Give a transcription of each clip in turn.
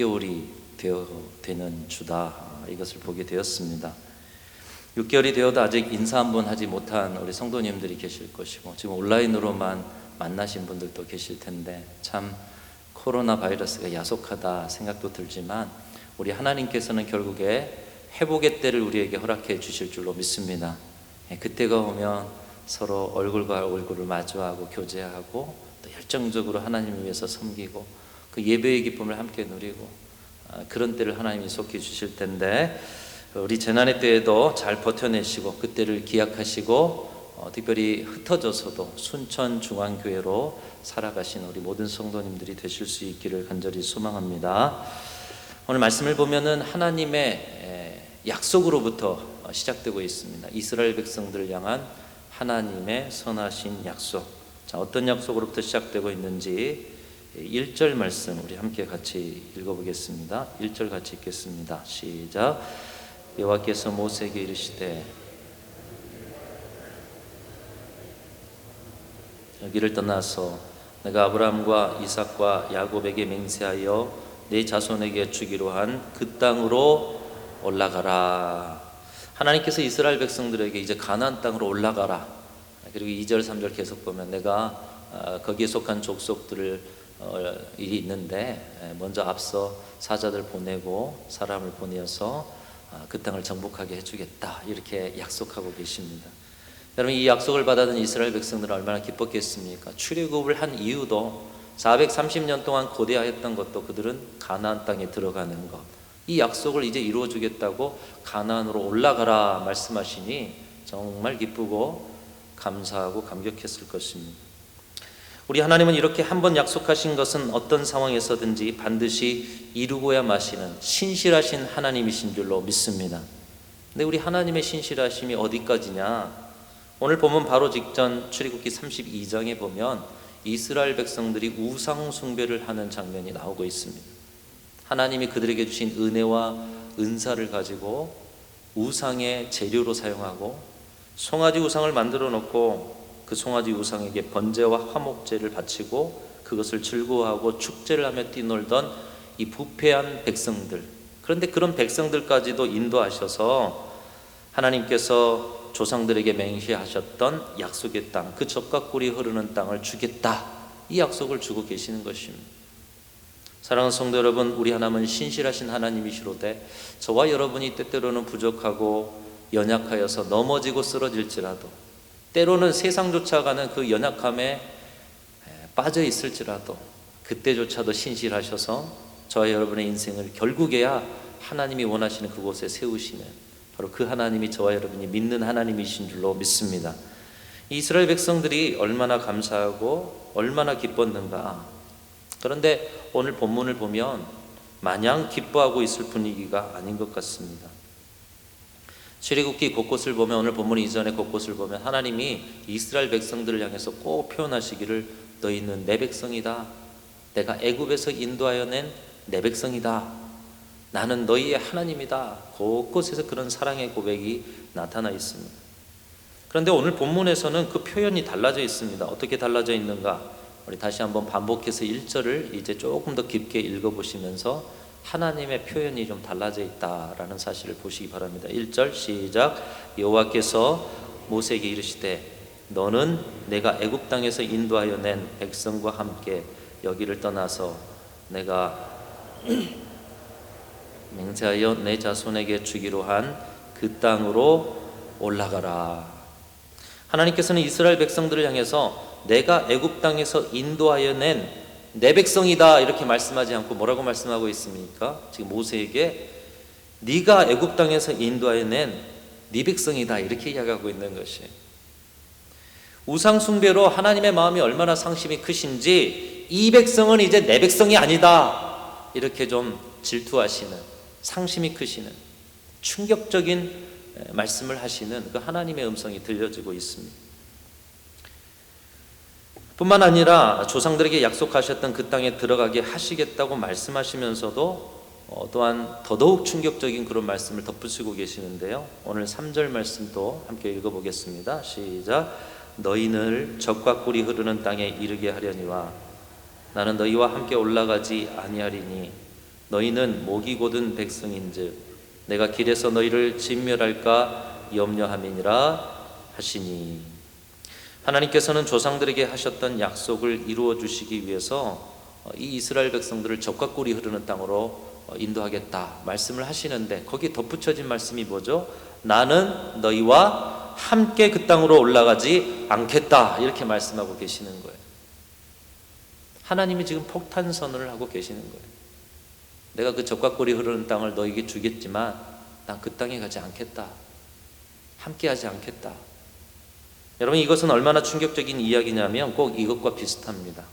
6개월이 되는 주다, 이것을 보게 되었습니다. 6개월이 되어도 아직 인사 한번 하지 못한 우리 성도님들이 계실 것이고, 지금 온라인으로만 만나신 분들도 계실 텐데, 참 코로나 바이러스가 야속하다 생각도 들지만 우리 하나님께서는 결국에 회복의 때를 우리에게 허락해 주실 줄로 믿습니다. 그때가 오면 서로 얼굴과 얼굴을 마주하고 교제하고 또 열정적으로 하나님을 위해서 섬기고 그 예배의 기쁨을 함께 누리고 그런 때를 하나님이 속해 주실 텐데, 우리 재난의 때에도 잘 버텨내시고 그때를 기약하시고 특별히 흩어져서도 순천중앙교회로 살아가신 우리 모든 성도님들이 되실 수 있기를 간절히 소망합니다. 오늘 말씀을 보면은 하나님의 약속으로부터 시작되고 있습니다. 이스라엘 백성들을 향한 하나님의 선하신 약속. 자, 어떤 약속으로부터 시작되고 있는지 1절 말씀 우리 함께 같이 읽어보겠습니다. 1절 같이 읽겠습니다. 시작. 여호와께서 모세에게 이르시되 여기를 떠나서 내가 아브라함과 이삭과 야곱에게 맹세하여 내 자손에게 주기로 한 그 땅으로 올라가라. 하나님께서 이스라엘 백성들에게 이제 가나안 땅으로 올라가라. 그리고 2절 3절 계속 보면 내가 거기에 속한 족속들을 일이 있는데 먼저 앞서 사자들 보내고 사람을 보내어서 그 땅을 정복하게 해주겠다, 이렇게 약속하고 계십니다. 여러분, 이 약속을 받아든 이스라엘 백성들은 얼마나 기뻤겠습니까? 출애굽을 한 이유도 430년 동안 고대하였던 것도 그들은 가나안 땅에 들어가는 것, 이 약속을 이제 이루어주겠다고 가나안으로 올라가라 말씀하시니 정말 기쁘고 감사하고 감격했을 것입니다. 우리 하나님은 이렇게 한번 약속하신 것은 어떤 상황에서든지 반드시 이루고야 마시는 신실하신 하나님이신 줄로 믿습니다. 근데 우리 하나님의 신실하심이 어디까지냐? 오늘 보면 바로 직전 출애굽기 32장에 보면 이스라엘 백성들이 우상 숭배를 하는 장면이 나오고 있습니다. 하나님이 그들에게 주신 은혜와 은사를 가지고 우상의 재료로 사용하고 송아지 우상을 만들어 놓고 그 송아지 우상에게 번제와 화목제를 바치고 그것을 즐거워하고 축제를 하며 뛰놀던 이 부패한 백성들, 그런데 그런 백성들까지도 인도하셔서 하나님께서 조상들에게 맹세하셨던 약속의 땅, 그 젖과 꿀이 흐르는 땅을 주겠다, 이 약속을 주고 계시는 것입니다. 사랑하는 성도 여러분, 우리 하나님은 신실하신 하나님이시로되 저와 여러분이 때때로는 부족하고 연약하여서 넘어지고 쓰러질지라도, 때로는 세상 쫓아가는 그 연약함에 빠져 있을지라도 그때조차도 신실하셔서 저와 여러분의 인생을 결국에야 하나님이 원하시는 그곳에 세우시는 바로 그 하나님이 저와 여러분이 믿는 하나님이신 줄로 믿습니다. 이스라엘 백성들이 얼마나 감사하고 얼마나 기뻤는가. 그런데 오늘 본문을 보면 마냥 기뻐하고 있을 분위기가 아닌 것 같습니다. 출애굽기 곳곳을 보면, 오늘 본문 이전의 곳곳을 보면 하나님이 이스라엘 백성들을 향해서 꼭 표현하시기를 너희는 내 백성이다, 내가 애굽에서 인도하여 낸 내 백성이다, 나는 너희의 하나님이다, 곳곳에서 그런 사랑의 고백이 나타나 있습니다. 그런데 오늘 본문에서는 그 표현이 달라져 있습니다. 어떻게 달라져 있는가? 우리 다시 한번 반복해서 1절을 이제 조금 더 깊게 읽어보시면서 하나님의 표현이 좀 달라져 있다라는 사실을 보시기 바랍니다. 1절 시작. 여호와께서 모세에게 이르시되 너는 내가 애굽 땅에서 인도하여 낸 백성과 함께 여기를 떠나서 내가 맹세하여 내 자손에게 주기로 한 그 땅으로 올라가라. 하나님께서는 이스라엘 백성들을 향해서 내가 애굽 땅에서 인도하여 낸 내 백성이다, 이렇게 말씀하지 않고 뭐라고 말씀하고 있습니까? 지금 모세에게 네가 애굽 땅에서 인도하여 낸 네 백성이다, 이렇게 이야기하고 있는 것이에요. 우상 숭배로 하나님의 마음이 얼마나 상심이 크신지 이 백성은 이제 내 백성이 아니다, 이렇게 좀 질투하시는, 상심이 크시는 충격적인 말씀을 하시는 그 하나님의 음성이 들려지고 있습니다. 뿐만 아니라 조상들에게 약속하셨던 그 땅에 들어가게 하시겠다고 말씀하시면서도 또한 더더욱 충격적인 그런 말씀을 덧붙이고 계시는데요. 오늘 3절 말씀도 함께 읽어보겠습니다. 시작. 너희를 젖과 꿀이 흐르는 땅에 이르게 하려니와 나는 너희와 함께 올라가지 아니하리니 너희는 목이 곧은 백성인즉 내가 길에서 너희를 진멸할까 염려함이니라 하시니. 하나님께서는 조상들에게 하셨던 약속을 이루어 주시기 위해서 이 이스라엘 백성들을 적과 꿀이 흐르는 땅으로 인도하겠다 말씀을 하시는데, 거기에 덧붙여진 말씀이 뭐죠? 나는 너희와 함께 그 땅으로 올라가지 않겠다, 이렇게 말씀하고 계시는 거예요. 하나님이 지금 폭탄 선언을 하고 계시는 거예요. 내가 그 적과 꿀이 흐르는 땅을 너에게 주겠지만 난 그 땅에 가지 않겠다, 함께 하지 않겠다. 여러분, 이것은 얼마나 충격적인 이야기냐면 꼭 이것과 비슷합니다.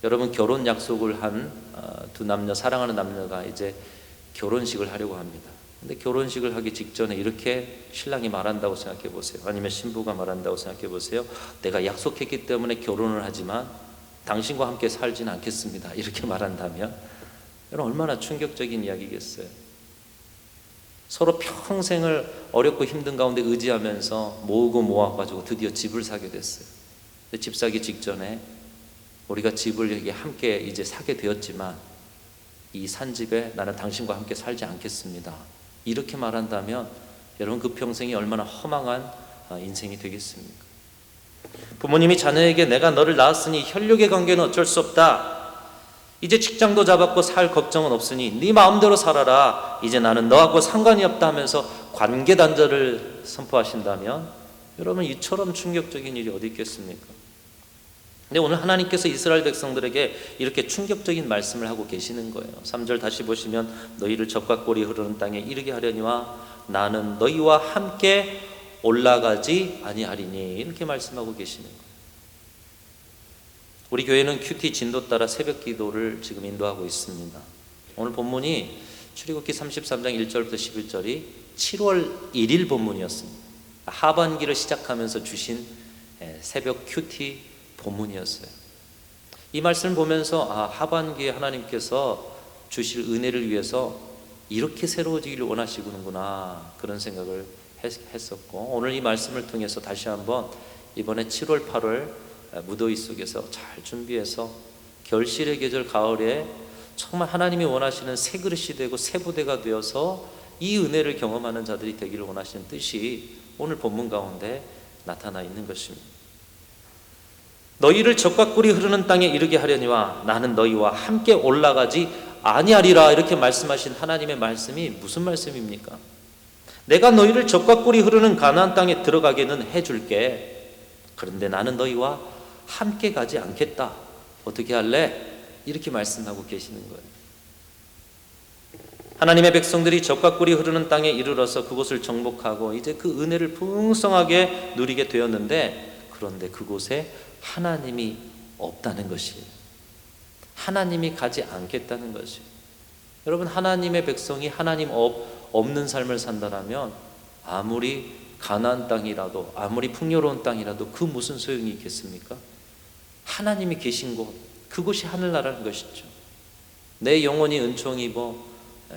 여러분, 결혼 약속을 한 두 남녀, 사랑하는 남녀가 이제 결혼식을 하려고 합니다. 근데 결혼식을 하기 직전에 이렇게 신랑이 말한다고 생각해 보세요. 아니면 신부가 말한다고 생각해 보세요. 내가 약속했기 때문에 결혼을 하지만 당신과 함께 살지는 않겠습니다, 이렇게 말한다면 여러분, 얼마나 충격적인 이야기겠어요. 서로 평생을 어렵고 힘든 가운데 의지하면서 모으고 모아가지고 드디어 집을 사게 됐어요. 근데 집 사기 직전에 우리가 집을 여기 함께 이제 사게 되었지만 이 산 집에 나는 당신과 함께 살지 않겠습니다, 이렇게 말한다면 여러분, 그 평생이 얼마나 허망한 인생이 되겠습니까? 부모님이 자녀에게 내가 너를 낳았으니 혈육의 관계는 어쩔 수 없다, 이제 직장도 잡았고 살 걱정은 없으니 네 마음대로 살아라, 이제 나는 너하고 상관이 없다 하면서 관계 단절을 선포하신다면 여러분, 이처럼 충격적인 일이 어디 있겠습니까? 근데 오늘 하나님께서 이스라엘 백성들에게 이렇게 충격적인 말씀을 하고 계시는 거예요. 3절 다시 보시면 너희를 적과 꿀이 흐르는 땅에 이르게 하려니와 나는 너희와 함께 올라가지 아니하리니, 이렇게 말씀하고 계시는 거예요. 우리 교회는 큐티 진도 따라 새벽 기도를 지금 인도하고 있습니다. 오늘 본문이 출애굽기 33장 1절부터 11절이 7월 1일 본문이었습니다. 하반기를 시작하면서 주신 새벽 큐티 본문이었어요. 이 말씀을 보면서 하반기에 하나님께서 주실 은혜를 위해서 이렇게 새로워지기를 원하시는구나, 그런 생각을 했었고, 오늘 이 말씀을 통해서 다시 한번 이번에 7월 8월 무더위 속에서 잘 준비해서 결실의 계절 가을에 정말 하나님이 원하시는 새 그릇이 되고 새 부대가 되어서 이 은혜를 경험하는 자들이 되기를 원하시는 뜻이 오늘 본문 가운데 나타나 있는 것입니다. 너희를 적과 꿀이 흐르는 땅에 이르게 하려니와 나는 너희와 함께 올라가지 아니하리라, 이렇게 말씀하신 하나님의 말씀이 무슨 말씀입니까? 내가 너희를 적과 꿀이 흐르는 가나안 땅에 들어가게는 해줄게, 그런데 나는 너희와 함께 가지 않겠다. 어떻게 할래? 이렇게 말씀하고 계시는 거예요. 하나님의 백성들이 적과 꿀이 흐르는 땅에 이르러서 그곳을 정복하고 이제 그 은혜를 풍성하게 누리게 되었는데, 그런데 그곳에 하나님이 없다는 것이에요. 하나님이 가지 않겠다는 것이에요. 여러분, 하나님의 백성이 하나님 없는 삶을 산다면 아무리 가나안 땅이라도, 아무리 풍요로운 땅이라도 그 무슨 소용이 있겠습니까? 하나님이 계신 곳, 그곳이 하늘나라는 것이죠. 내 영혼이 은총이 입어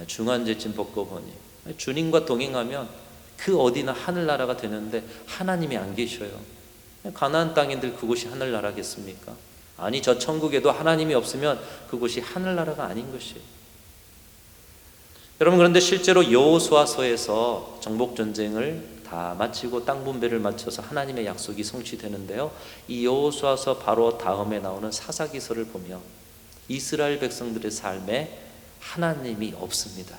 중한제쯤 벗고 보니, 주님과 동행하면 그 어디나 하늘나라가 되는데 하나님이 안 계셔요. 가나안 땅인들 그곳이 하늘나라겠습니까? 아니, 저 천국에도 하나님이 없으면 그곳이 하늘나라가 아닌 것이에요. 여러분, 그런데 실제로 여호수아서에서 정복전쟁을 다 마치고 땅 분배를 마쳐서 하나님의 약속이 성취되는데요, 이 여호수아서 바로 다음에 나오는 사사기서를 보면 이스라엘 백성들의 삶에 하나님이 없습니다.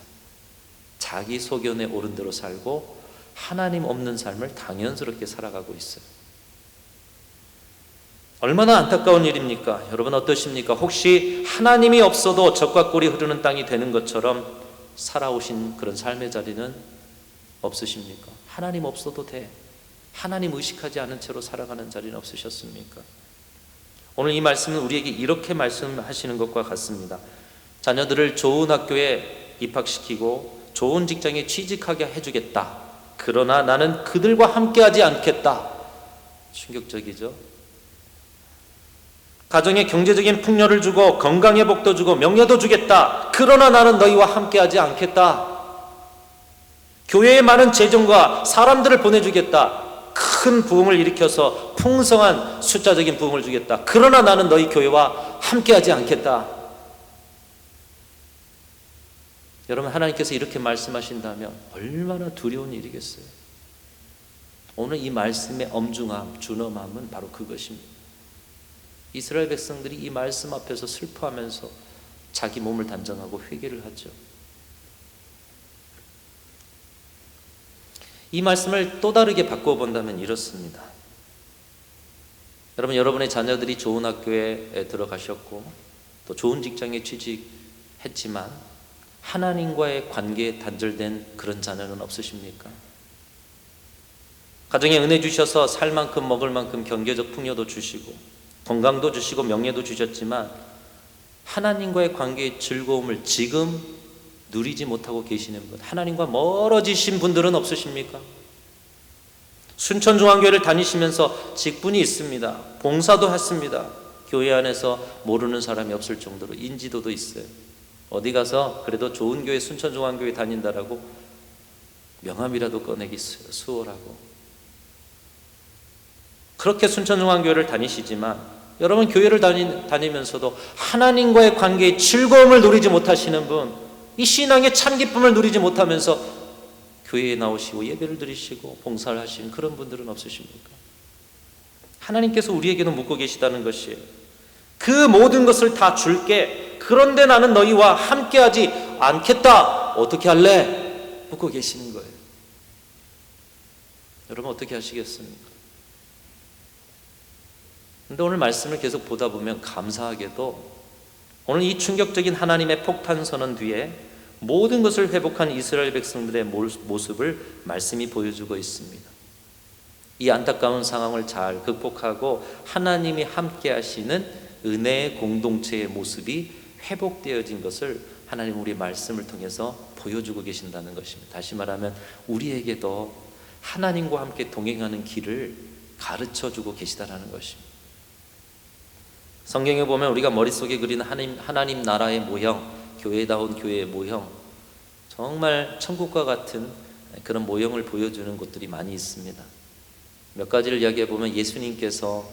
자기 소견에 옳은 대로 살고 하나님 없는 삶을 당연스럽게 살아가고 있어요. 얼마나 안타까운 일입니까? 여러분, 어떠십니까? 혹시 하나님이 없어도 적과 꿀이 흐르는 땅이 되는 것처럼 살아오신 그런 삶의 자리는 없으십니까? 하나님 없어도 돼, 하나님 의식하지 않은 채로 살아가는 자리는 없으셨습니까? 오늘 이 말씀은 우리에게 이렇게 말씀하시는 것과 같습니다. 자녀들을 좋은 학교에 입학시키고 좋은 직장에 취직하게 해주겠다, 그러나 나는 그들과 함께하지 않겠다. 충격적이죠? 가정에 경제적인 풍요를 주고 건강의 복도 주고 명예도 주겠다, 그러나 나는 너희와 함께하지 않겠다. 교회에 많은 재정과 사람들을 보내주겠다, 큰 부흥을 일으켜서 풍성한 숫자적인 부흥을 주겠다, 그러나 나는 너희 교회와 함께하지 않겠다. 여러분, 하나님께서 이렇게 말씀하신다면 얼마나 두려운 일이겠어요. 오늘 이 말씀의 엄중함, 준엄함은 바로 그것입니다. 이스라엘 백성들이 이 말씀 앞에서 슬퍼하면서 자기 몸을 단정하고 회개를 하죠. 이 말씀을 또 다르게 바꿔본다면 이렇습니다. 여러분, 여러분의 자녀들이 좋은 학교에 들어가셨고 또 좋은 직장에 취직했지만 하나님과의 관계에 단절된 그런 자녀는 없으십니까? 가정에 은혜 주셔서 살 만큼 먹을 만큼 경제적 풍요도 주시고 건강도 주시고 명예도 주셨지만 하나님과의 관계의 즐거움을 지금 누리지 못하고 계시는 분, 하나님과 멀어지신 분들은 없으십니까? 순천중앙교회를 다니시면서 직분이 있습니다. 봉사도 했습니다. 교회 안에서 모르는 사람이 없을 정도로 인지도도 있어요. 어디 가서 그래도 좋은 교회 순천중앙교회 다닌다라고 명함이라도 꺼내기 수월하고, 그렇게 순천중앙교회를 다니시지만 여러분, 교회를 다니면서도 하나님과의 관계의 즐거움을 누리지 못하시는 분, 이 신앙의 참 기쁨을 누리지 못하면서 교회에 나오시고 예배를 드리시고 봉사를 하시는 그런 분들은 없으십니까? 하나님께서 우리에게도 묻고 계시다는 것이에요. 그 모든 것을 다 줄게, 그런데 나는 너희와 함께하지 않겠다. 어떻게 할래? 묻고 계시는 거예요. 여러분, 어떻게 하시겠습니까? 근데 오늘 말씀을 계속 보다 보면 감사하게도 오늘 이 충격적인 하나님의 폭탄 선언 뒤에 모든 것을 회복한 이스라엘 백성들의 모습을 말씀이 보여주고 있습니다. 이 안타까운 상황을 잘 극복하고 하나님이 함께 하시는 은혜의 공동체의 모습이 회복되어진 것을 하나님 우리 말씀을 통해서 보여주고 계신다는 것입니다. 다시 말하면 우리에게도 하나님과 함께 동행하는 길을 가르쳐주고 계시다는 것입니다. 성경에 보면 우리가 머릿속에 그리는 하나님 나라의 모형, 교회다운 교회의 모형, 정말 천국과 같은 그런 모형을 보여주는 곳들이 많이 있습니다. 몇 가지를 이야기해 보면 예수님께서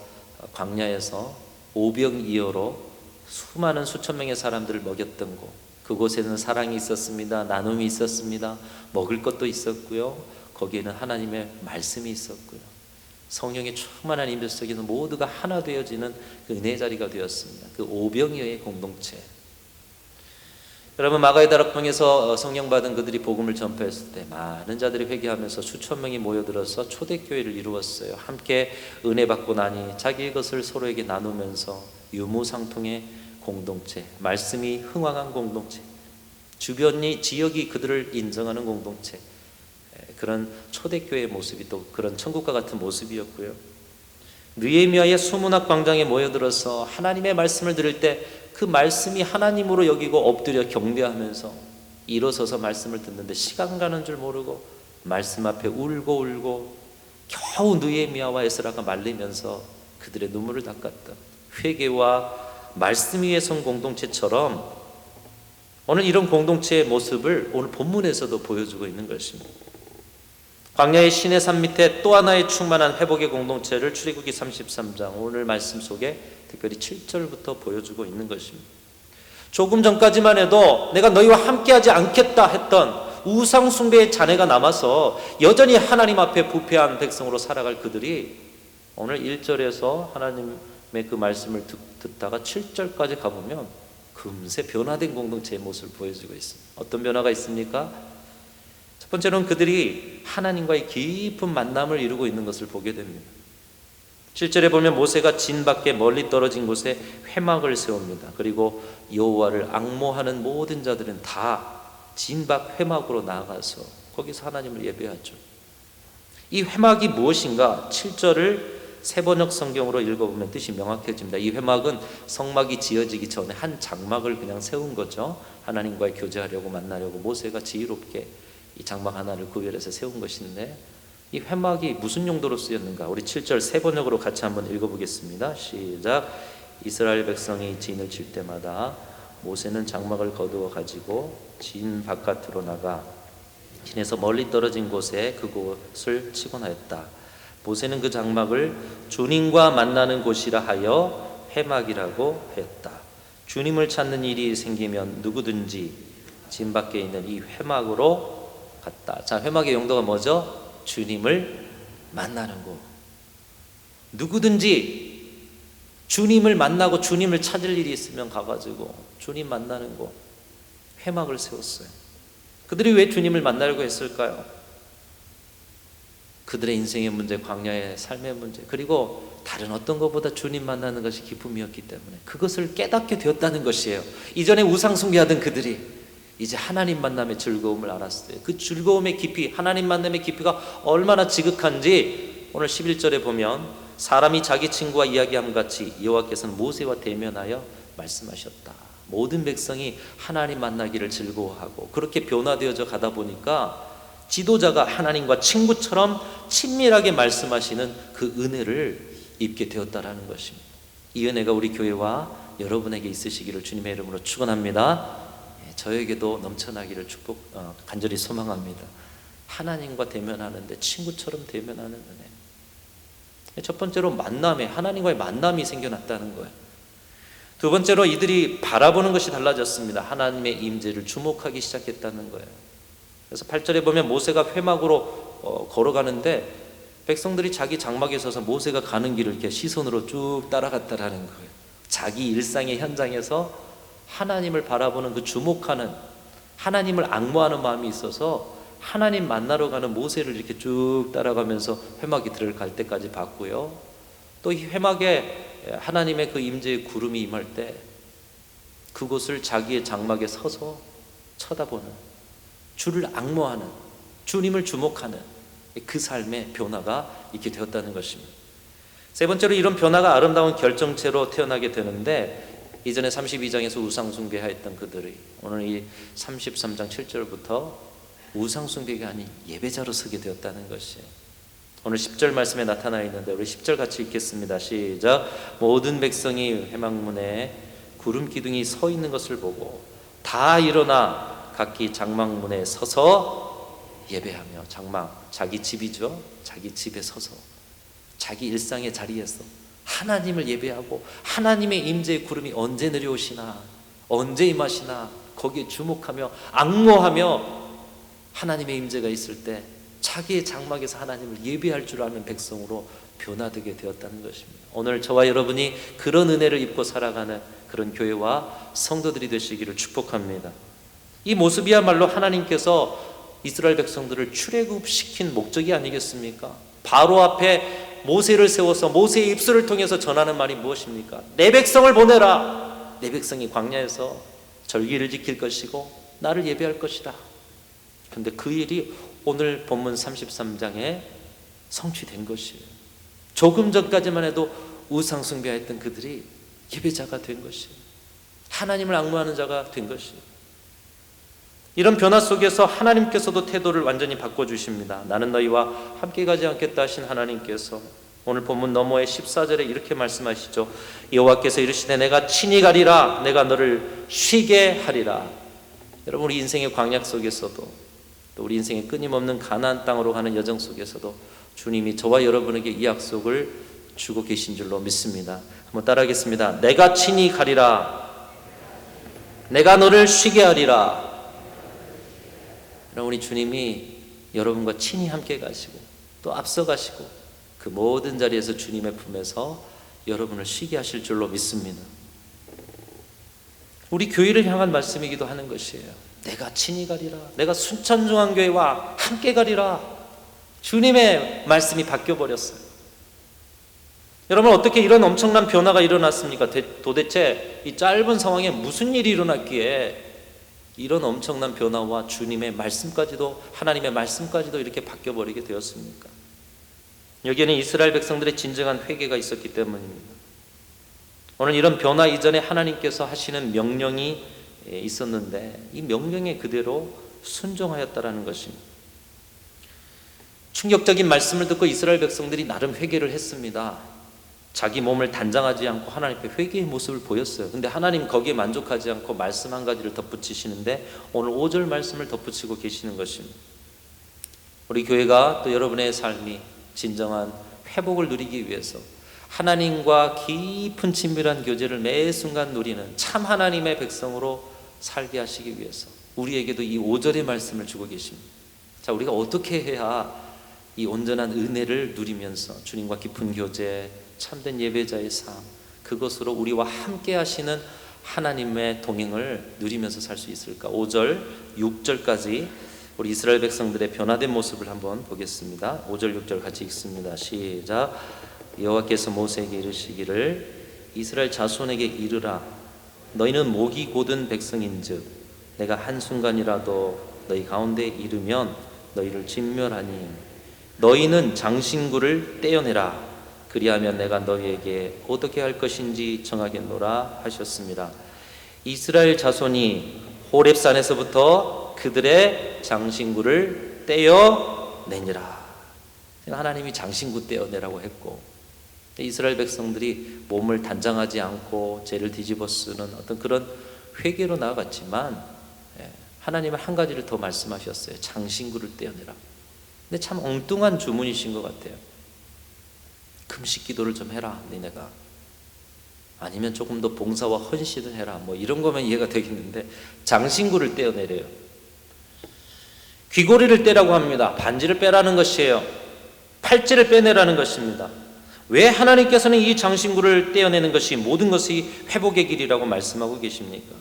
광야에서 오병이어로 수많은 수천 명의 사람들을 먹였던 곳, 그곳에는 사랑이 있었습니다. 나눔이 있었습니다. 먹을 것도 있었고요. 거기에는 하나님의 말씀이 있었고요. 성령의 충만한 임재 속에는 모두가 하나 되어지는 그 은혜의 자리가 되었습니다. 그 오병이어의 공동체. 여러분, 마가의 다락방에서 성령 받은 그들이 복음을 전파했을 때 많은 자들이 회개하면서 수천 명이 모여들어서 초대교회를 이루었어요. 함께 은혜 받고 나니 자기의 것을 서로에게 나누면서 유무상통의 공동체, 말씀이 흥왕한 공동체, 주변이 지역이 그들을 인정하는 공동체, 그런 초대교회의 모습이 또 그런 천국과 같은 모습이었고요. 느헤미야의 수문학 광장에 모여들어서 하나님의 말씀을 들을 때 그 말씀이 하나님으로 여기고 엎드려 경배하면서 일어서서 말씀을 듣는데 시간 가는 줄 모르고 말씀 앞에 울고 겨우 느헤미야와 에스라가 말리면서 그들의 눈물을 닦았던 회개와 말씀 위에 선 공동체처럼 오늘 이런 공동체의 모습을 오늘 본문에서도 보여주고 있는 것입니다. 광야의 시내 산 밑에 또 하나의 충만한 회복의 공동체를 출애굽기 33장 오늘 말씀 속에 특별히 7절부터 보여주고 있는 것입니다. 조금 전까지만 해도 내가 너희와 함께하지 않겠다 했던 우상 숭배의 잔해가 남아서 여전히 하나님 앞에 부패한 백성으로 살아갈 그들이 오늘 1절에서 하나님의 그 말씀을 듣다가 7절까지 가보면 금세 변화된 공동체의 모습을 보여주고 있습니다. 어떤 변화가 있습니까? 첫 번째로는 그들이 하나님과의 깊은 만남을 이루고 있는 것을 보게 됩니다. 7절에 보면 모세가 진 밖에 멀리 떨어진 곳에 회막을 세웁니다. 그리고 여호와를 앙모하는 모든 자들은 다 진 밖 회막으로 나아가서 거기서 하나님을 예배하죠. 이 회막이 무엇인가? 7절을 세번역 성경으로 읽어보면 뜻이 명확해집니다. 이 회막은 성막이 지어지기 전에 한 장막을 그냥 세운 거죠. 하나님과의 교제하려고 만나려고 모세가 지혜롭게 이 장막 하나를 구별해서 세운 것인데, 이 회막이 무슨 용도로 쓰였는가? 우리 7절 세번역으로 같이 한번 읽어보겠습니다. 시작. 이스라엘 백성이 진을 칠 때마다 모세는 장막을 거두어 가지고 진 바깥으로 나가 진에서 멀리 떨어진 곳에 그곳을 치곤 하였다. 모세는 그 장막을 주님과 만나는 곳이라 하여 회막이라고 했다. 주님을 찾는 일이 생기면 누구든지 진 밖에 있는 이 회막으로 갔다. 자, 회막의 용도가 뭐죠? 주님을 만나는 곳. 누구든지 주님을 만나고 주님을 찾을 일이 있으면 가가지고 주님 만나는 곳, 회막을 세웠어요. 그들이 왜 주님을 만나려고 했을까요? 그들의 인생의 문제, 광야의 삶의 문제, 그리고 다른 어떤 것보다 주님 만나는 것이 기쁨이었기 때문에 그것을 깨닫게 되었다는 것이에요. 이전에 우상 숭배하던 그들이 이제 하나님 만남의 즐거움을 알았어요. 그 즐거움의 깊이, 하나님 만남의 깊이가 얼마나 지극한지 오늘 11절에 보면 사람이 자기 친구와 이야기함 같이 여호와께서는 모세와 대면하여 말씀하셨다. 모든 백성이 하나님 만나기를 즐거워하고 그렇게 변화되어져 가다 보니까 지도자가 하나님과 친구처럼 친밀하게 말씀하시는 그 은혜를 입게 되었다라는 것입니다. 이 은혜가 우리 교회와 여러분에게 있으시기를 주님의 이름으로 축원합니다. 저에게도 넘쳐나기를 간절히 소망합니다. 하나님과 대면하는데 친구처럼 대면하는 은혜. 첫 번째로 만남에, 하나님과의 만남이 생겨났다는 거예요. 두 번째로 이들이 바라보는 것이 달라졌습니다. 하나님의 임재를 주목하기 시작했다는 거예요. 그래서 8절에 보면 모세가 회막으로 걸어가는데 백성들이 자기 장막에 서서 모세가 가는 길을 이렇게 시선으로 쭉 따라갔다라는 거예요. 자기 일상의 현장에서 하나님을 바라보는 그 주목하는, 하나님을 앙모하는 마음이 있어서 하나님 만나러 가는 모세를 이렇게 쭉 따라가면서 회막에 들어갈 때까지 봤고요. 또 이 회막에 하나님의 그 임재의 구름이 임할 때 그곳을 자기의 장막에 서서 쳐다보는, 주를 앙모하는, 주님을 주목하는 그 삶의 변화가 있게 되었다는 것입니다. 세 번째로 이런 변화가 아름다운 결정체로 태어나게 되는데 이전에 32장에서 우상숭배하였던 그들이 오늘 이 33장 7절부터 우상숭배가 아닌 예배자로 서게 되었다는 것이에요. 오늘 10절 말씀에 나타나 있는데 우리 10절 같이 읽겠습니다. 시작. 모든 백성이 회막문에 구름 기둥이 서 있는 것을 보고 다 일어나 각기 장막문에 서서 예배하며, 장막, 자기 집이죠. 자기 집에 서서 자기 일상의 자리에서 하나님을 예배하고 하나님의 임재의 구름이 언제 내려오시나, 언제 임하시나 거기에 주목하며 앙모하며 하나님의 임재가 있을 때 자기의 장막에서 하나님을 예배할 줄 아는 백성으로 변화되게 되었다는 것입니다. 오늘 저와 여러분이 그런 은혜를 입고 살아가는 그런 교회와 성도들이 되시기를 축복합니다. 이 모습이야말로 하나님께서 이스라엘 백성들을 출애굽시킨 목적이 아니겠습니까? 바로 앞에 모세를 세워서 모세의 입술을 통해서 전하는 말이 무엇입니까? 내 백성을 보내라. 내 백성이 광야에서 절기를 지킬 것이고 나를 예배할 것이다. 그런데 그 일이 오늘 본문 33장에 성취된 것이에요. 조금 전까지만 해도 우상 숭배했던 그들이 예배자가 된 것이에요. 하나님을 앙모하는 자가 된 것이에요. 이런 변화 속에서 하나님께서도 태도를 완전히 바꿔주십니다. 나는 너희와 함께 가지 않겠다 하신 하나님께서 오늘 본문 너머의 14절에 이렇게 말씀하시죠. 여호와께서 이르시되 내가 친히 가리라. 내가 너를 쉬게 하리라. 여러분, 우리 인생의 광야 속에서도 또 우리 인생의 끊임없는 가나안 땅으로 가는 여정 속에서도 주님이 저와 여러분에게 이 약속을 주고 계신 줄로 믿습니다. 한번 따라하겠습니다. 내가 친히 가리라. 내가 너를 쉬게 하리라. 우리 주님이 여러분과 친히 함께 가시고 또 앞서 가시고 그 모든 자리에서 주님의 품에서 여러분을 쉬게 하실 줄로 믿습니다. 우리 교회를 향한 말씀이기도 하는 것이에요. 내가 친히 가리라. 내가 순천중앙교회와 함께 가리라. 주님의 말씀이 바뀌어버렸어요. 여러분, 어떻게 이런 엄청난 변화가 일어났습니까? 도대체 이 짧은 상황에 무슨 일이 일어났기에 이런 엄청난 변화와 주님의 말씀까지도, 하나님의 말씀까지도 이렇게 바뀌어버리게 되었습니까? 여기에는 이스라엘 백성들의 진정한 회개가 있었기 때문입니다. 오늘 이런 변화 이전에 하나님께서 하시는 명령이 있었는데 이 명령에 그대로 순종하였다라는 것입니다. 충격적인 말씀을 듣고 이스라엘 백성들이 나름 회개를 했습니다. 자기 몸을 단장하지 않고 하나님께 회개의 모습을 보였어요. 근데 하나님 거기에 만족하지 않고 말씀 한 가지를 덧붙이시는데 오늘 5절 말씀을 덧붙이고 계시는 것입니다. 우리 교회가 또 여러분의 삶이 진정한 회복을 누리기 위해서 하나님과 깊은 친밀한 교제를 매 순간 누리는 참 하나님의 백성으로 살게 하시기 위해서 우리에게도 이 5절의 말씀을 주고 계십니다. 자, 우리가 어떻게 해야 이 온전한 은혜를 누리면서 주님과 깊은 교제, 참된 예배자의 삶, 그것으로 우리와 함께 하시는 하나님의 동행을 누리면서 살 수 있을까? 5절, 6절까지 우리 이스라엘 백성들의 변화된 모습을 한번 보겠습니다. 5절, 6절 같이 읽습니다. 시작. 여호와께서 모세에게 이르시기를 이스라엘 자손에게 이르라. 너희는 목이 곧은 백성인즉 내가 한순간이라도 너희 가운데 이르면 너희를 진멸하니 너희는 장신구를 떼어내라. 그리하면 내가 너희에게 어떻게 할 것인지 정하겠노라 하셨습니다. 이스라엘 자손이 호렙산에서부터 그들의 장신구를 떼어내니라. 하나님이 장신구 떼어내라고 했고, 이스라엘 백성들이 몸을 단장하지 않고 죄를 뒤집어 쓰는 어떤 그런 회개로 나아갔지만 하나님은 한 가지를 더 말씀하셨어요. 장신구를 떼어내라. 근데 참 엉뚱한 주문이신 것 같아요. 금식 기도를 좀 해라, 니네가. 아니면 조금 더 봉사와 헌신을 해라. 뭐 이런 거면 이해가 되겠는데 장신구를 떼어내래요. 귀고리를 떼라고 합니다. 반지를 빼라는 것이에요. 팔찌를 빼내라는 것입니다. 왜 하나님께서는 이 장신구를 떼어내는 것이 모든 것이 회복의 길이라고 말씀하고 계십니까?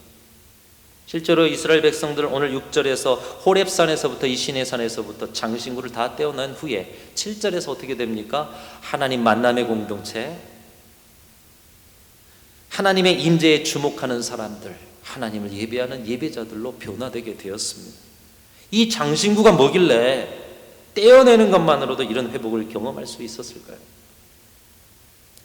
실제로 이스라엘 백성들은 오늘 6절에서 호렙산에서부터 이 시내산에서부터 장신구를 다 떼어낸 후에 7절에서 어떻게 됩니까? 하나님 만남의 공동체, 하나님의 임재에 주목하는 사람들, 하나님을 예배하는 예배자들로 변화되게 되었습니다. 이 장신구가 뭐길래 떼어내는 것만으로도 이런 회복을 경험할 수 있었을까요?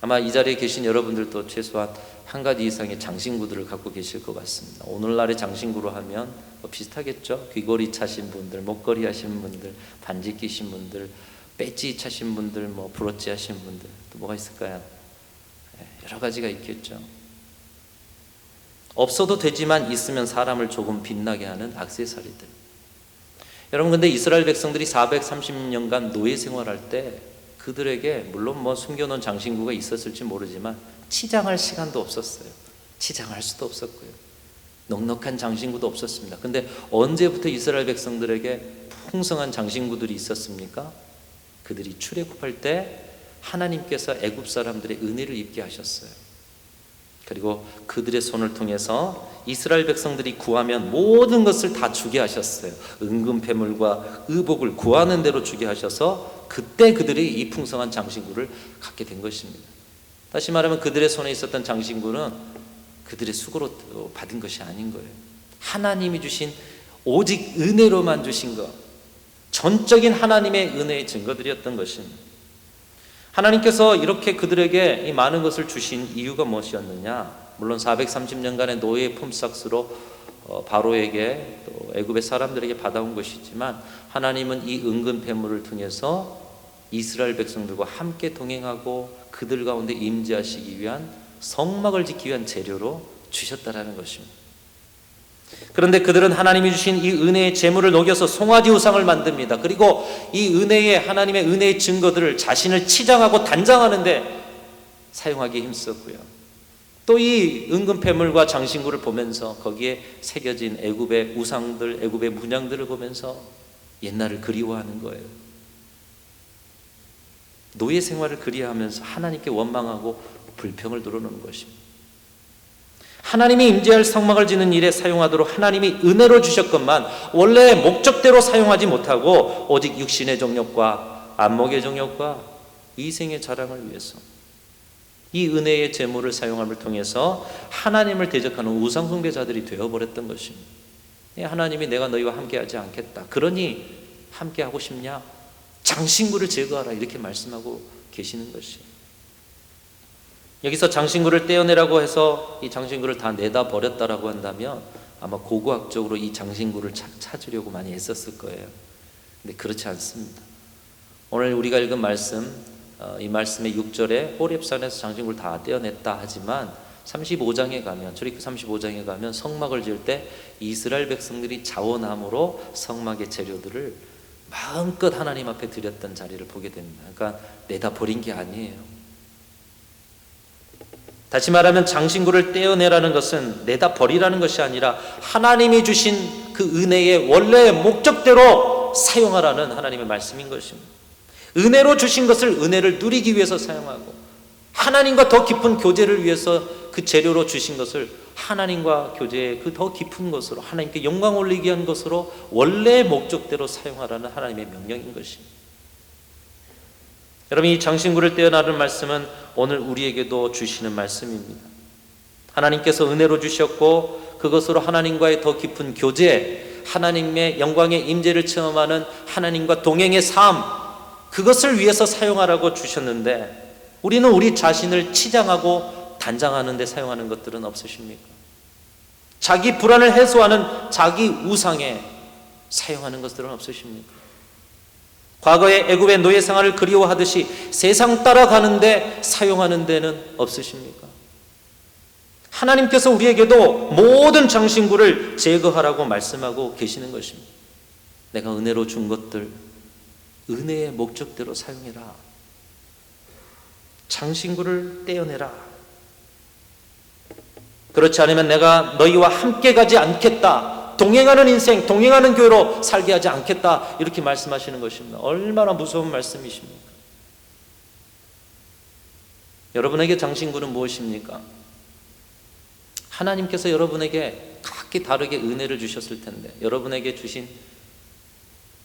아마 이 자리에 계신 여러분들도 최소한 한 가지 이상의 장신구들을 갖고 계실 것 같습니다. 오늘날의 장신구로 하면 뭐 비슷하겠죠? 귀걸이 차신 분들, 목걸이 하신 분들, 반지 끼신 분들, 배지 차신 분들, 뭐 브로치 하신 분들, 또 뭐가 있을까요? 여러 가지가 있겠죠. 없어도 되지만 있으면 사람을 조금 빛나게 하는 액세서리들. 여러분, 근데 이스라엘 백성들이 430년간 노예 생활할 때 그들에게 물론 뭐 숨겨놓은 장신구가 있었을지 모르지만 치장할 시간도 없었어요. 치장할 수도 없었고요. 넉넉한 장신구도 없었습니다. 근데 언제부터 이스라엘 백성들에게 풍성한 장신구들이 있었습니까? 그들이 출애굽할 때 하나님께서 애굽 사람들의 은혜를 입게 하셨어요. 그리고 그들의 손을 통해서 이스라엘 백성들이 구하면 모든 것을 다 주게 하셨어요. 은금패물과 의복을 구하는 대로 주게 하셔서 그때 그들이 이 풍성한 장신구를 갖게 된 것입니다. 다시 말하면 그들의 손에 있었던 장신구는 그들의 수고로 받은 것이 아닌 거예요. 하나님이 주신 오직 은혜로만 주신 것, 전적인 하나님의 은혜의 증거들이었던 것입니다. 하나님께서 이렇게 그들에게 이 많은 것을 주신 이유가 무엇이었느냐? 물론 430년간의 노예의 품삯으로 바로에게 또 애굽의 사람들에게 받아온 것이지만 하나님은 이 은근패물을 통해서 이스라엘 백성들과 함께 동행하고 그들 가운데 임재하시기 위한 성막을 짓기 위한 재료로 주셨다라는 것입니다. 그런데 그들은 하나님이 주신 이 은혜의 재물을 녹여서 송아지 우상을 만듭니다. 그리고 이 은혜의 하나님의 은혜의 증거들을 자신을 치장하고 단장하는 데 사용하기에 힘썼고요. 또 이 은금패물과 장신구를 보면서 거기에 새겨진 애굽의 우상들, 애굽의 문양들을 보면서 옛날을 그리워하는 거예요. 노예 생활을 그리워하면서 하나님께 원망하고 불평을 드러내는 것입니다. 하나님이 임재할 성막을 짓는 일에 사용하도록 하나님이 은혜로 주셨건만 원래 목적대로 사용하지 못하고 오직 육신의 정욕과 안목의 정욕과 위생의 자랑을 위해서 이 은혜의 재물을 사용함을 통해서 하나님을 대적하는 우상숭배자들이 되어버렸던 것입니다. 하나님이 내가 너희와 함께하지 않겠다. 그러니 함께하고 싶냐? 장신구를 제거하라. 이렇게 말씀하고 계시는 것이에요. 여기서 장신구를 떼어내라고 해서 이 장신구를 다 내다 버렸다라고 한다면 아마 고고학적으로 이 장신구를 찾으려고 많이 애썼을 거예요. 근데 그렇지 않습니다. 오늘 우리가 읽은 말씀, 이 말씀의 6절에 호렙산에서 장신구를 다 떼어냈다 하지만 35장에 가면, 출애굽기 35장에 가면 성막을 지을 때 이스라엘 백성들이 자원함으로 성막의 재료들을 마음껏 하나님 앞에 드렸던 자리를 보게 됩니다. 그러니까 내다 버린 게 아니에요. 다시 말하면 장신구를 떼어내라는 것은 내다 버리라는 것이 아니라 하나님이 주신 그 은혜의 원래의 목적대로 사용하라는 하나님의 말씀인 것입니다. 은혜로 주신 것을 은혜를 누리기 위해서 사용하고, 하나님과 더 깊은 교제를 위해서 그 재료로 주신 것을 하나님과 교제의 그 더 깊은 것으로, 하나님께 영광 올리기 위한 것으로 원래의 목적대로 사용하라는 하나님의 명령인 것입니다. 여러분, 이 장신구를 떼어나는 말씀은 오늘 우리에게도 주시는 말씀입니다. 하나님께서 은혜로 주셨고, 그것으로 하나님과의 더 깊은 교제, 하나님의 영광의 임재를 체험하는 하나님과 동행의 삶, 그것을 위해서 사용하라고 주셨는데, 우리는 우리 자신을 치장하고 단장하는 데 사용하는 것들은 없으십니까? 자기 불안을 해소하는 자기 우상에 사용하는 것들은 없으십니까? 과거의 애굽의 노예 생활을 그리워하듯이 세상 따라가는데 사용하는 데는 없으십니까? 하나님께서 우리에게도 모든 장신구를 제거하라고 말씀하고 계시는 것입니다. 내가 은혜로 준 것들, 은혜의 목적대로 사용해라. 장신구를 떼어내라. 그렇지 않으면 내가 너희와 함께 가지 않겠다. 동행하는 인생, 동행하는 교회로 살게 하지 않겠다. 이렇게 말씀하시는 것입니다. 얼마나 무서운 말씀이십니까? 여러분에게 장신구는 무엇입니까? 하나님께서 여러분에게 각기 다르게 은혜를 주셨을 텐데, 여러분에게 주신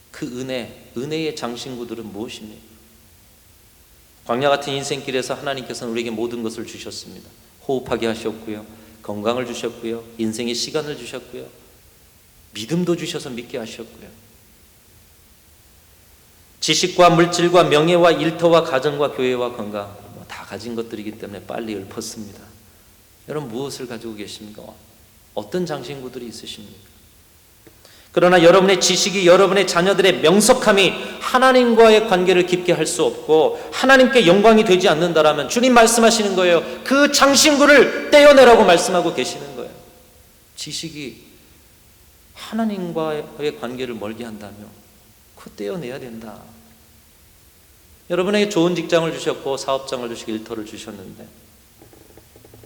그 은혜의 장신구들은 무엇입니까? 광야 같은 인생길에서 하나님께서는 우리에게 모든 것을 주셨습니다. 호흡하게 하셨고요, 건강을 주셨고요, 인생의 시간을 주셨고요, 믿음도 주셔서 믿게 하셨고요, 지식과 물질과 명예와 일터와 가정과 교회와 건강, 다 가진 것들이기 때문에 빨리 읊었습니다. 여러분, 무엇을 가지고 계십니까? 어떤 장신구들이 있으십니까? 그러나 여러분의 지식이 여러분의 자녀들의 명석함이 하나님과의 관계를 깊게 할 수 없고 하나님께 영광이 되지 않는다라면 주님 말씀하시는 거예요. 그 장신구를 떼어내라고 말씀하고 계시는 거예요. 지식이 하나님과의 관계를 멀게 한다며 그거 떼어내야 된다. 여러분에게 좋은 직장을 주셨고 사업장을 주시고 일터를 주셨는데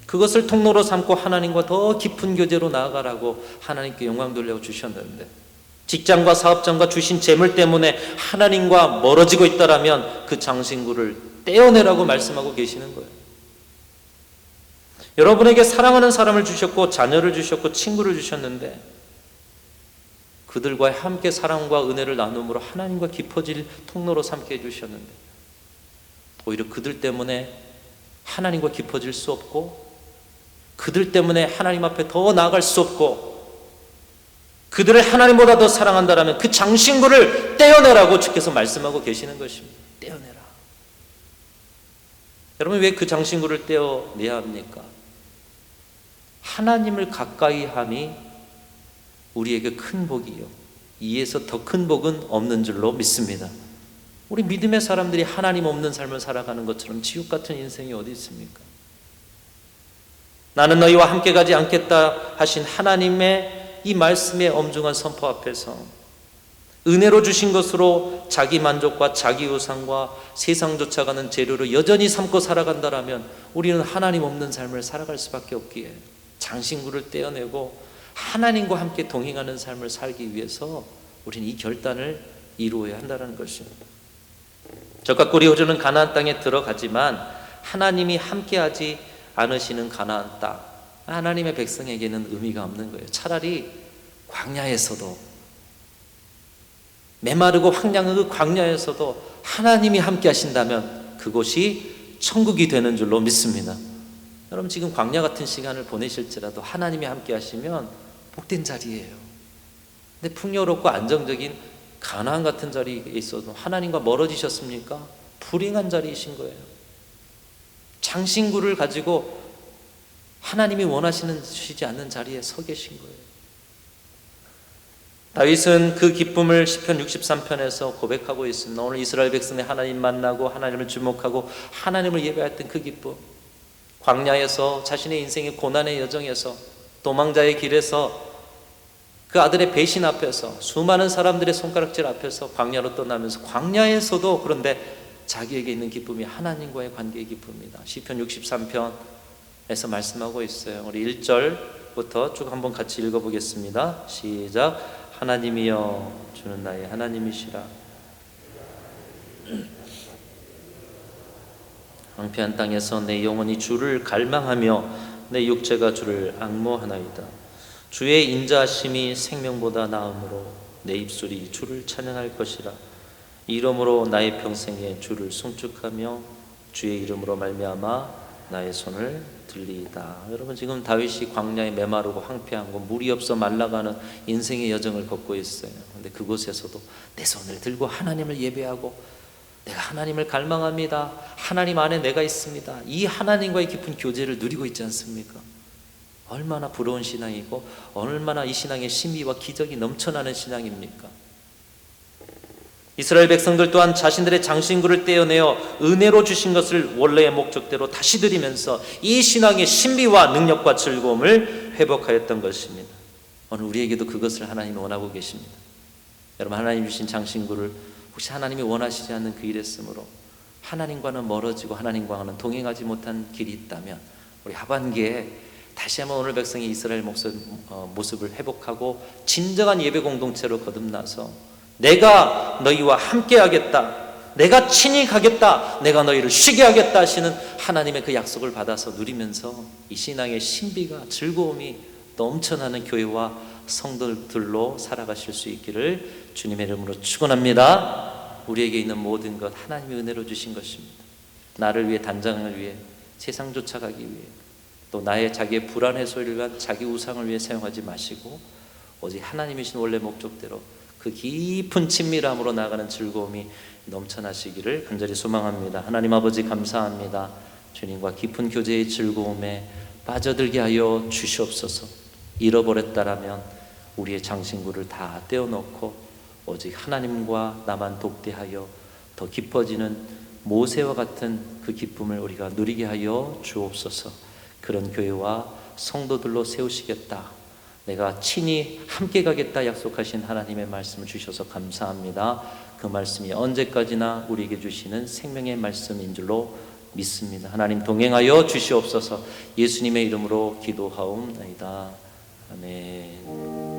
그것을 통로로 삼고 하나님과 더 깊은 교제로 나아가라고 하나님께 영광 돌려 주셨는데, 직장과 사업장과 주신 재물 때문에 하나님과 멀어지고 있다라면 그 장신구를 떼어내라고 말씀하고 계시는 거예요. 여러분에게 사랑하는 사람을 주셨고 자녀를 주셨고 친구를 주셨는데 그들과 함께 사랑과 은혜를 나눔으로 하나님과 깊어질 통로로 삼게 해주셨는데 오히려 그들 때문에 하나님과 깊어질 수 없고 그들 때문에 하나님 앞에 더 나아갈 수 없고 그들을 하나님보다 더 사랑한다라면 그 장신구를 떼어내라고 주께서 말씀하고 계시는 것입니다. 떼어내라. 여러분, 왜 그 장신구를 떼어내야 합니까? 하나님을 가까이 함이 우리에게 큰 복이요, 이에서 더 큰 복은 없는 줄로 믿습니다. 우리 믿음의 사람들이 하나님 없는 삶을 살아가는 것처럼 지옥 같은 인생이 어디 있습니까? 나는 너희와 함께 가지 않겠다 하신 하나님의 이 말씀의 엄중한 선포 앞에서 은혜로 주신 것으로 자기 만족과 자기 우상과 세상 쫓아가는 재료로 여전히 삼고 살아간다라면 우리는 하나님 없는 삶을 살아갈 수밖에 없기에 장신구를 떼어내고 하나님과 함께 동행하는 삶을 살기 위해서 우리는 이 결단을 이루어야 한다는 것입니다. 적과 꿀이 흐르는 가나안 땅에 들어가지만 하나님이 함께하지 않으시는 가나안 땅, 하나님의 백성에게는 의미가 없는 거예요. 차라리 광야에서도, 메마르고 황량한 그 광야에서도 하나님이 함께 하신다면 그곳이 천국이 되는 줄로 믿습니다. 여러분, 지금 광야 같은 시간을 보내실지라도 하나님이 함께 하시면 복된 자리예요. 근데 풍요롭고 안정적인 가나안 같은 자리에 있어도 하나님과 멀어지셨습니까? 불행한 자리이신 거예요. 장신구를 가지고 하나님이 원하시지 않는 자리에 서 계신 거예요. 다윗은 그 기쁨을 시편 63편에서 고백하고 있습니다. 오늘 이스라엘 백성이 하나님 만나고 하나님을 주목하고 하나님을 예배했던 그 기쁨, 광야에서 자신의 인생의 고난의 여정에서 도망자의 길에서 그 아들의 배신 앞에서 수많은 사람들의 손가락질 앞에서 광야로 떠나면서 광야에서도 그런데 자기에게 있는 기쁨이 하나님과의 관계의 기쁨입니다. 시편 63편에서 말씀하고 있어요. 우리 1절 1절부터 쭉 한번 같이 읽어보겠습니다. 시작. 하나님이여 주는 나의 하나님이시라. 황폐한 땅에서 내 영혼이 주를 갈망하며 내 육체가 주를 앙모하나이다. 주의 인자하심이 생명보다 나음으로 내 입술이 주를 찬양할 것이라. 이름으로 나의 평생에 주를 송축하며 주의 이름으로 말미암아 나의 손을 들리이다. 여러분, 지금 다윗이 광야에 메마르고 황폐한 곳, 물이 없어 말라가는 인생의 여정을 걷고 있어요. 근데 그곳에서도 내 손을 들고 하나님을 예배하고 내가 하나님을 갈망합니다. 하나님 안에 내가 있습니다. 이 하나님과의 깊은 교제를 누리고 있지 않습니까? 얼마나 부러운 신앙이고 얼마나 이 신앙의 신비와 기적이 넘쳐나는 신앙입니까? 이스라엘 백성들 또한 자신들의 장신구를 떼어내어 은혜로 주신 것을 원래의 목적대로 다시 드리면서 이 신앙의 신비와 능력과 즐거움을 회복하였던 것입니다. 오늘 우리에게도 그것을 하나님이 원하고 계십니다. 여러분, 하나님 주신 장신구를 혹시 하나님이 원하시지 않는 그 일했으므로 하나님과는 멀어지고 하나님과는 동행하지 못한 길이 있다면 우리 하반기에 다시 한번 오늘 백성의 이스라엘 모습을 회복하고 진정한 예배 공동체로 거듭나서 내가 너희와 함께 하겠다, 내가 친히 가겠다, 내가 너희를 쉬게 하겠다 하시는 하나님의 그 약속을 받아서 누리면서 이 신앙의 신비가 즐거움이 넘쳐나는 교회와 성도들로 살아가실 수 있기를 주님의 이름으로 축원합니다. 우리에게 있는 모든 것 하나님이 은혜로 주신 것입니다. 나를 위해, 단장을 위해, 세상 쫓아가기 위해, 또 나의 자기의 불안 해소를 위한 자기 우상을 위해 사용하지 마시고 오직 하나님이신 원래 목적대로 그 깊은 친밀함으로 나아가는 즐거움이 넘쳐나시기를 간절히 소망합니다. 하나님 아버지, 감사합니다. 주님과 깊은 교제의 즐거움에 빠져들게 하여 주시옵소서. 잃어버렸다라면 우리의 장신구를 다 떼어놓고 오직 하나님과 나만 독대하여 더 깊어지는 모세와 같은 그 기쁨을 우리가 누리게 하여 주옵소서. 그런 교회와 성도들로 세우시겠다, 내가 친히 함께 가겠다 약속하신 하나님의 말씀을 주셔서 감사합니다. 그 말씀이 언제까지나 우리에게 주시는 생명의 말씀인 줄로 믿습니다. 하나님 동행하여 주시옵소서. 예수님의 이름으로 기도하옵나이다. 아멘.